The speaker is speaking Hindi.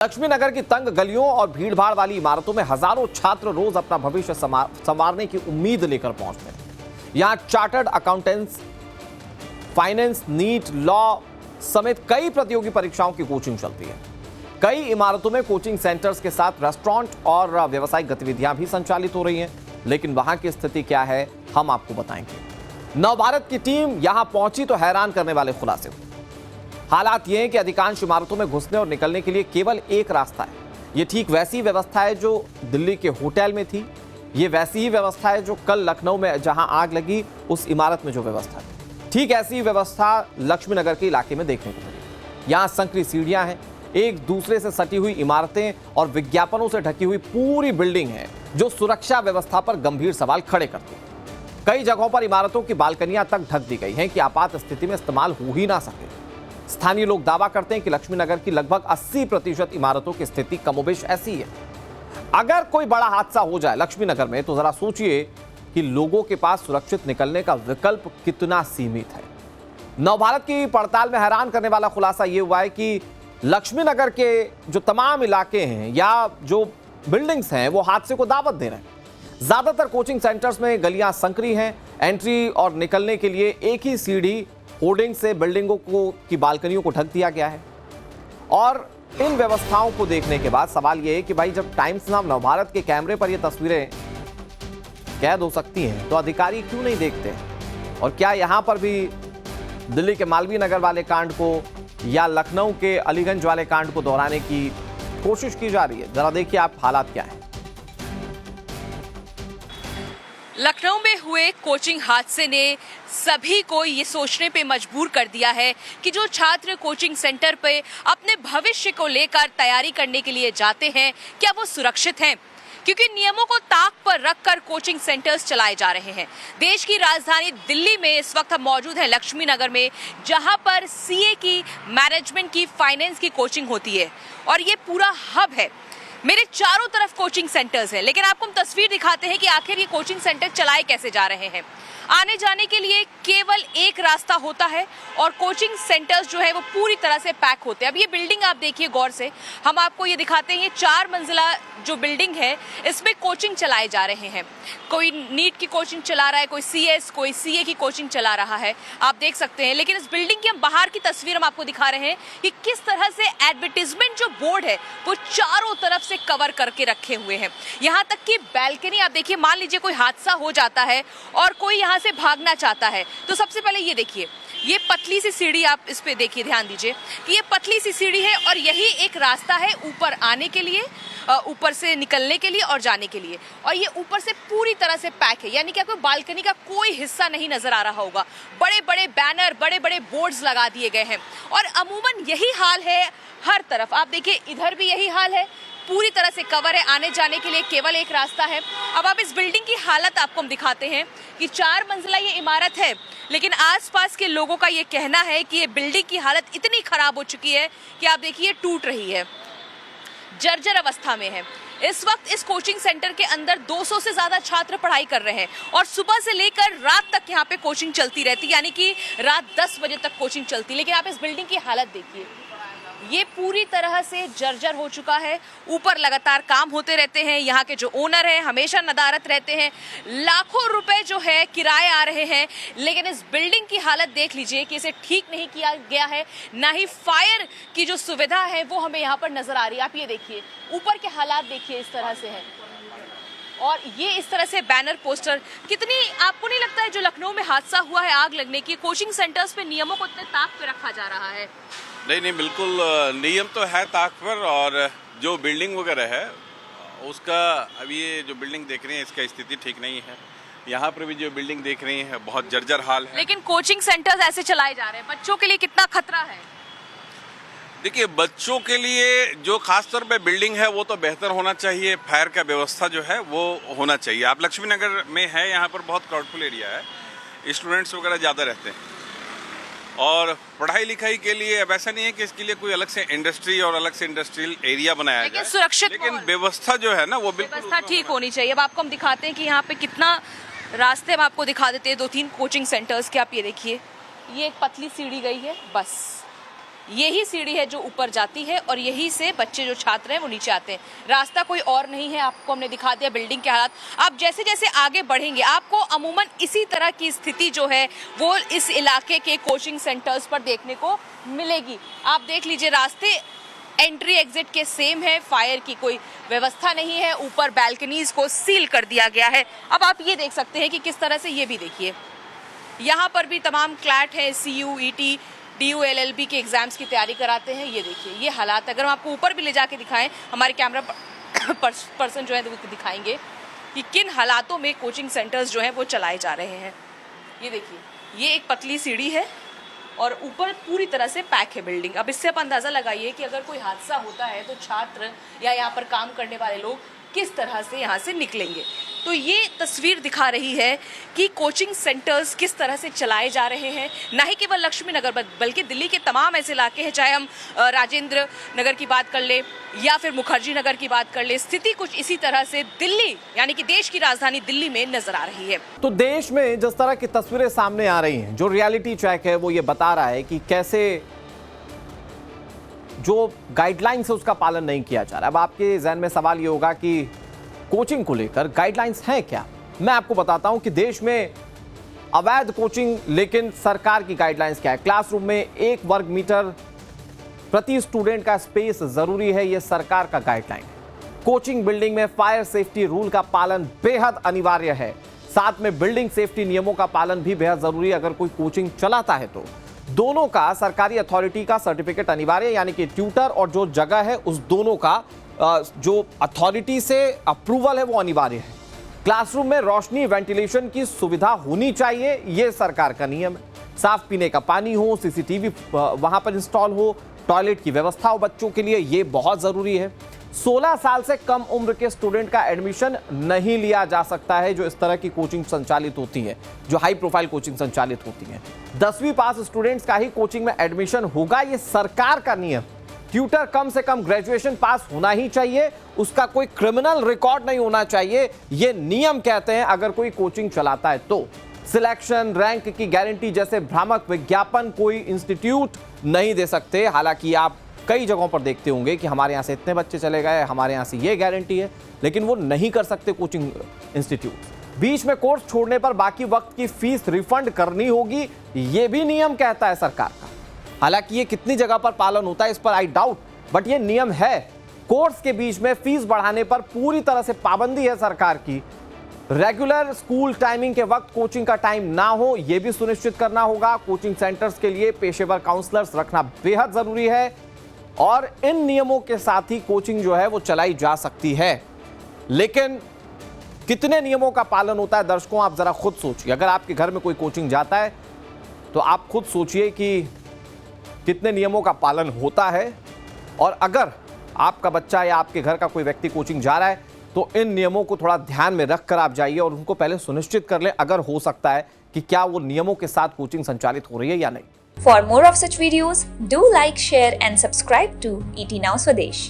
लक्ष्मी नगर की तंग गलियों और भीड़भाड़ वाली इमारतों में हजारों छात्र रोज अपना भविष्य संवारने की उम्मीद लेकर पहुंचते हैं। यहां chartered accountants, finance, NEET, law समेत कई प्रतियोगी परीक्षाओं की कोचिंग चलती है। कई इमारतों में कोचिंग सेंटर्स के साथ रेस्टोरेंट और व्यावसायिक गतिविधियां भी संचालित हो रही हैं। लेकिन वहां की स्थिति क्या है, हम आपको बताएंगे। नवभारत की टीम यहां पहुंची तो हैरान करने वाले खुलासे हुए। हालात ये हैं कि अधिकांश इमारतों में घुसने और निकलने के लिए केवल एक रास्ता है। ये ठीक वैसी व्यवस्था है जो दिल्ली के होटल में थी। ये वैसी ही व्यवस्था है जो कल लखनऊ में जहां आग लगी उस इमारत में जो व्यवस्था थी, ठीक ऐसी ही व्यवस्था लक्ष्मी नगर के इलाके में देखने को मिली। यहाँ संकरी सीढ़ियां हैं, एक दूसरे से सटी हुई इमारतें और विज्ञापनों से ढकी हुई पूरी बिल्डिंग है जो सुरक्षा व्यवस्था पर गंभीर सवाल खड़े करती है। कई जगहों पर इमारतों की बालकनियां तक ढक दी गई हैं कि आपात स्थिति में इस्तेमाल हो ही ना सके। स्थानीय लोग दावा करते हैं कि लक्ष्मी नगर की लगभग 80% इमारतों की स्थिति कमोबेश ऐसी है। अगर कोई बड़ा हादसा हो जाए लक्ष्मी नगर में तो जरा सोचिए कि लोगों के पास सुरक्षित निकलने का विकल्प कितना सीमित है। नवभारत की पड़ताल में हैरान करने वाला खुलासा यह हुआ है कि लक्ष्मी नगर के जो तमाम इलाके हैं या जो बिल्डिंग्स हैं वो हादसे को दावत दे रहे हैं। ज्यादातर कोचिंग सेंटर्स में गलियां संकरी हैं। एंट्री और निकलने के लिए एक ही सीढ़ी होर्डिंग से बिल्डिंगों की बालकनियों को ढक दिया गया है। और इन व्यवस्थाओं को देखने के बाद सवाल यह है कि भाई जब टाइम्स नाम नवभारत के कैमरे पर ये तस्वीरें कैद हो सकती हैं तो अधिकारी क्यों नहीं देखते? और क्या यहां पर भी दिल्ली के मालवीय नगर वाले कांड को या लखनऊ के अलीगंज वाले कांड को दोहराने की कोशिश की जा रही है? जरा देखिए आप हालात क्या है। लखनऊ में हुए कोचिंग हादसे ने सभी को ये सोचने पे मजबूर कर दिया है कि जो छात्र कोचिंग सेंटर पे अपने भविष्य को लेकर तैयारी करने के लिए जाते हैं क्या वो सुरक्षित हैं, क्योंकि नियमों को ताक पर रखकर कोचिंग सेंटर्स चलाए जा रहे हैं। देश की राजधानी दिल्ली में इस वक्त हम मौजूद हैं लक्ष्मी नगर में, जहां पर सीए की, मैनेजमेंट की, फाइनेंस की कोचिंग होती है और ये पूरा हब है। मेरे चारों तरफ कोचिंग सेंटर्स हैं, लेकिन आपको हम तस्वीर दिखाते हैं कि आखिर ये कोचिंग सेंटर चलाए कैसे जा रहे हैं। आने जाने के लिए केवल एक रास्ता होता है और कोचिंग सेंटर्स जो है वो पूरी तरह से पैक होते हैं। अब ये बिल्डिंग आप देखिए गौर से, हम आपको ये दिखाते हैं। ये 4 मंजिला जो बिल्डिंग है इसमें कोचिंग चलाए जा रहे हैं। कोई नीट की कोचिंग चला रहा है, कोई सीएस, कोई सीए की कोचिंग चला रहा है, आप देख सकते हैं। लेकिन इस बिल्डिंग की हम बाहर की तस्वीर हम आपको दिखा रहे हैं कि किस तरह से एडवर्टीजमेंट जो बोर्ड है वो चारों तरफ से कवर करके रखे हुए हैं। यहाँ तक कि बैल्कनी आप देखिए, मान लीजिए कोई हादसा हो जाता है और कोई यहाँ से भागना चाहता है तो सबसे पहले ये देखिए, ये पतली सी सीढ़ी, आप इस पे देखिए, ध्यान दीजिए कि ये पतली सी सीढ़ी है और यही एक रास्ता है ऊपर आने के लिए, ऊपर से निकलने के लिए और जाने के लिए। और ये ऊपर से पूरी तरह से पैक है, यानी कि आपको बालकनी का कोई हिस्सा नहीं नजर आ रहा होगा। बड़े बड़े बैनर, बड़े बड़े बोर्ड्स लगा दिए गए हैं और अमूमन यही हाल है हर तरफ। आप देखिए इधर भी यही हाल है, पूरी तरह से कवर है। आने जाने के लिए केवल एक रास्ता है। अब आप इस बिल्डिंग की हालत आपको हम दिखाते हैं कि 4 मंजिला ये इमारत है, लेकिन आसपास के लोगों का ये कहना है कि ये बिल्डिंग की हालत इतनी खराब हो चुकी है कि आप देखिए टूट रही है, जर्जर अवस्था में है। इस वक्त इस कोचिंग सेंटर के अंदर 200 से ज्यादा छात्र पढ़ाई कर रहे हैं और सुबह से लेकर रात तक यहाँ पे कोचिंग चलती रहती, यानी कि रात 10 बजे तक कोचिंग चलती। लेकिन आप इस बिल्डिंग की हालत देखिए, ये पूरी तरह से जर्जर हो चुका है। ऊपर लगातार काम होते रहते हैं, यहाँ के जो ओनर हैं हमेशा नदारत रहते हैं, लाखों रुपए जो है किराए आ रहे हैं। लेकिन इस बिल्डिंग की हालत देख लीजिए कि इसे ठीक नहीं किया गया है, ना ही फायर की जो सुविधा है वो हमें यहाँ पर नजर आ रही है। आप ये देखिए, ऊपर के हालात देखिए, इस तरह से है। और ये इस तरह से बैनर, पोस्टर, कितनी, आपको नहीं लगता है जो लखनऊ में हादसा हुआ है आग लगने की, कोचिंग सेंटर्स पे नियमों को इतने ताक पे रखा जा रहा है? नहीं, बिल्कुल नियम तो है ताक पर, और जो बिल्डिंग वगैरह है उसका, अभी ये जो बिल्डिंग देख रहे हैं इसका स्थिति ठीक नहीं है। यहाँ पर भी जो बिल्डिंग देख रही है बहुत जर्जर हाल है। लेकिन कोचिंग सेंटर्स ऐसे चलाए जा रहे हैं, बच्चों के लिए कितना खतरा है? देखिए, बच्चों के लिए जो खासतौर पे बिल्डिंग है वो तो बेहतर होना चाहिए, फायर का व्यवस्था जो है वो होना चाहिए। आप लक्ष्मी नगर में है, यहाँ पर बहुत क्राउडफुल एरिया है, स्टूडेंट्स वगैरह ज़्यादा रहते हैं और पढ़ाई लिखाई के लिए अब ऐसा नहीं है कि इसके लिए कोई अलग से इंडस्ट्री और अलग से इंडस्ट्रियल एरिया बनाया जाए, सुरक्षित, लेकिन व्यवस्था जो है ना वो व्यवस्था ठीक होनी चाहिए। अब आपको हम दिखाते हैं कि यहाँ पे कितना रास्ते हम आपको दिखा देते हैं 2-3 कोचिंग सेंटर्स के। आप ये देखिए, ये एक पतली सीढ़ी गई है, बस यही सीढ़ी है जो ऊपर जाती है और यही से बच्चे जो छात्र हैं वो नीचे आते हैं। रास्ता कोई और नहीं है। आपको हमने दिखा दिया बिल्डिंग के हालात। आप जैसे जैसे आगे बढ़ेंगे आपको अमूमन इसी तरह की स्थिति जो है वो इस इलाके के कोचिंग सेंटर्स पर देखने को मिलेगी। आप देख लीजिए रास्ते एंट्री एग्जिट के सेम है, फायर की कोई व्यवस्था नहीं है, ऊपर बैल्कनीज को सील कर दिया गया है। अब आप ये देख सकते हैं कि किस तरह से ये भी देखिए, यहाँ पर भी तमाम क्लैट है, CU, ET, DU, LLB के एग्जाम्स की तैयारी कराते हैं। ये देखिए ये हालात, अगर हम आपको ऊपर भी ले जाके दिखाएं, हमारे कैमरा पर्सन जो है वो दिखाएंगे कि किन हालातों में कोचिंग सेंटर्स जो हैं वो चलाए जा रहे हैं। ये देखिए ये एक पतली सीढ़ी है और ऊपर पूरी तरह से पैक है बिल्डिंग। अब इससे आप अंदाज़ा लगाइए कि अगर कोई हादसा होता है तो छात्र या यहाँ पर काम करने वाले लोग किस तरह से यहाँ से निकलेंगे। तो ये तस्वीर दिखा रही है कि कोचिंग सेंटर्स किस तरह से चलाए जा रहे हैं। ना ही केवल लक्ष्मी नगर बल्कि दिल्ली के तमाम ऐसे इलाके हैं, चाहे हम राजेंद्र नगर की बात कर ले या फिर मुखर्जी नगर की बात कर ले, स्थिति कुछ इसी तरह से दिल्ली यानी कि देश की राजधानी दिल्ली में नजर आ रही है। तो देश में जिस तरह की तस्वीरें सामने आ रही हैं, जो रियलिटी चेक है वो ये बता रहा है कि कैसे जो गाइडलाइंस है उसका पालन नहीं किया जा रहा। अब आपके जहन में सवाल ये होगा कि कोचिंग को लेकर गाइडलाइंस हैं क्या? मैं आपको बताता हूं कि देश में अवैध कोचिंग, लेकिन सरकार की गाइडलाइंस क्या है। क्लासरूम में 1 वर्ग मीटर प्रति स्टूडेंट का स्पेस जरूरी है, यह सरकार का गाइडलाइन है। कोचिंग बिल्डिंग में फायर सेफ्टी रूल का पालन बेहद अनिवार्य है। साथ में बिल्डिंग सेफ्टी नियमों का पालन भी बेहद जरूरी है। अगर कोई कोचिंग चलाता है तो दोनों का सरकारी अथॉरिटी का सर्टिफिकेट अनिवार्य है, यानी कि ट्यूटर और जो जगह है उस दोनों का जो अथॉरिटी से अप्रूवल है वो अनिवार्य है। क्लासरूम में रोशनी, वेंटिलेशन की सुविधा होनी चाहिए, यह सरकार का नियम है। साफ पीने का पानी हो, CCTV वहां पर इंस्टॉल हो, टॉयलेट की व्यवस्था हो बच्चों के लिए, यह बहुत जरूरी है। 16 साल से कम उम्र के स्टूडेंट का एडमिशन नहीं लिया जा सकता है जो इस तरह की कोचिंग संचालित होती है, जो हाई प्रोफाइल कोचिंग संचालित होती है। 10वीं पास स्टूडेंट्स का ही कोचिंग में एडमिशन होगा, यह सरकार का नियम। ट्यूटर कम से कम ग्रेजुएशन पास होना ही चाहिए, उसका कोई क्रिमिनल रिकॉर्ड नहीं होना चाहिए, यह नियम कहते हैं अगर कोई कोचिंग चलाता है तो। सिलेक्शन, रैंक की गारंटी जैसे भ्रामक विज्ञापन कोई इंस्टीट्यूट नहीं दे सकते। हालांकि आप कई जगहों पर देखते होंगे कि हमारे यहाँ से इतने बच्चे चले गए, हमारे यहाँ से ये गारंटी है, लेकिन वो नहीं कर सकते कोचिंग इंस्टीट्यूट। बीच में कोर्स छोड़ने पर बाकी वक्त की फीस रिफंड करनी होगी, ये भी नियम कहता है सरकार का। हालांकि ये कितनी जगह पर पालन होता है इस पर आई डाउट, बट ये नियम है। कोर्स के बीच में फीस बढ़ाने पर पूरी तरह से पाबंदी है सरकार की। रेगुलर स्कूल टाइमिंग के वक्त कोचिंग का टाइम ना हो, यह भी सुनिश्चित करना होगा। कोचिंग सेंटर्स के लिए पेशेवर काउंसलर्स रखना बेहद जरूरी है और इन नियमों के साथ ही कोचिंग जो है वो चलाई जा सकती है। लेकिन कितने नियमों का पालन होता है दर्शकों, आप जरा खुद सोचिए। अगर आपके घर में कोई कोचिंग जाता है तो आप खुद सोचिए कि कितने नियमों का पालन होता है, और अगर आपका बच्चा या आपके घर का कोई व्यक्ति कोचिंग जा रहा है तो इन नियमों को थोड़ा ध्यान में रखकर आप जाइए और उनको पहले सुनिश्चित कर लें, अगर हो सकता है कि क्या वो नियमों के साथ कोचिंग संचालित हो रही है या नहीं। For more of such videos, do like, share and subscribe to ET Now Swadesh.